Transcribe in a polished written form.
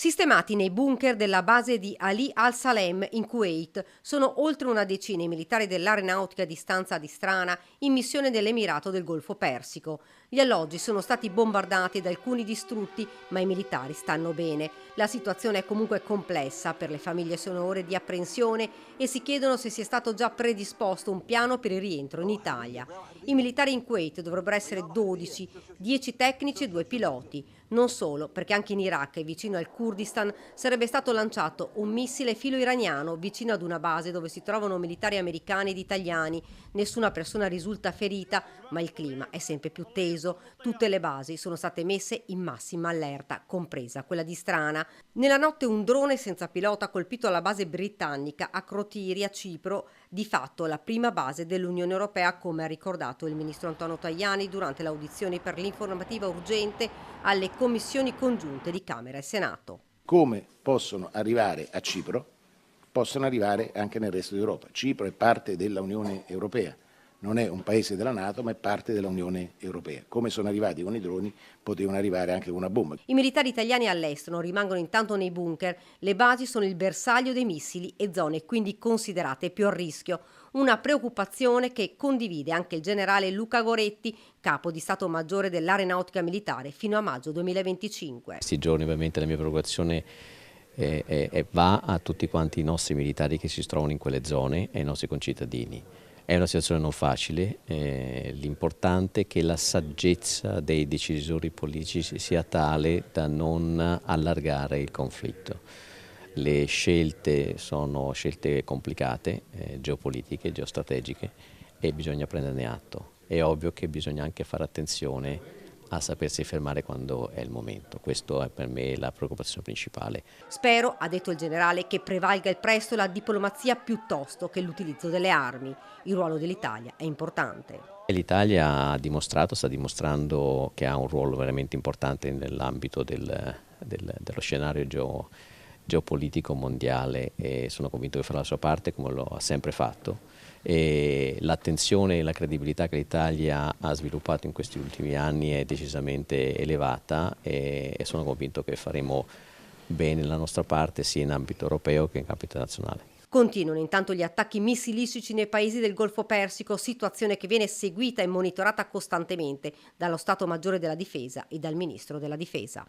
Sistemati nei bunker della base di Ali al-Salem in Kuwait, sono oltre una decina i militari dell'Aeronautica di Stanza di Strana in missione nell'Emirato del Golfo Persico. Gli alloggi sono stati bombardati ed alcuni distrutti, ma i militari stanno bene. La situazione è comunque complessa, per le famiglie sono ore di apprensione e si chiedono se sia stato già predisposto un piano per il rientro in Italia. I militari in Kuwait dovrebbero essere 12, 10 tecnici e 2 piloti. Non solo, perché anche in Iraq e vicino al Kurdistan sarebbe stato lanciato un missile filo-iraniano vicino ad una base dove si trovano militari americani ed italiani. Nessuna persona risulta ferita, ma il clima è sempre più teso. Tutte le basi sono state messe in massima allerta, compresa quella di Strana. Nella notte un drone senza pilota ha colpito la base britannica a Crotiri, a Cipro, di fatto la prima base dell'Unione Europea, come ha ricordato il ministro Antonio Tajani durante l'audizione per l'informativa urgente alle commissioni congiunte di Camera e Senato. Come possono arrivare a Cipro, possono arrivare anche nel resto d'Europa. Cipro è parte dell'Unione Europea, non è un paese della NATO, ma è parte dell'Unione Europea. Come sono arrivati con i droni, potevano arrivare anche con una bomba. I militari italiani all'estero rimangono intanto nei bunker. Le basi sono il bersaglio dei missili e zone quindi considerate più a rischio. Una preoccupazione che condivide anche il generale Luca Goretti, capo di Stato Maggiore dell'Aeronautica Militare fino a maggio 2025. Questi giorni ovviamente la mia preoccupazione va a tutti quanti i nostri militari che si trovano in quelle zone e ai nostri concittadini. È una situazione non facile, l'importante è che la saggezza dei decisori politici sia tale da non allargare il conflitto. Le scelte sono scelte complicate, geopolitiche, geostrategiche, e bisogna prenderne atto. È ovvio che bisogna anche fare attenzione a sapersi fermare quando è il momento. Questo è per me la preoccupazione principale. Spero, ha detto il generale, che prevalga il presto e la diplomazia piuttosto che l'utilizzo delle armi. Il ruolo dell'Italia è importante. L'Italia sta dimostrando che ha un ruolo veramente importante nell'ambito dello scenario geopolitico mondiale, e sono convinto che farà la sua parte come lo ha sempre fatto. E l'attenzione e la credibilità che l'Italia ha sviluppato in questi ultimi anni è decisamente elevata, e sono convinto che faremo bene la nostra parte sia in ambito europeo che in ambito nazionale. Continuano intanto gli attacchi missilistici nei paesi del Golfo Persico, situazione che viene seguita e monitorata costantemente dallo Stato Maggiore della Difesa e dal Ministro della Difesa.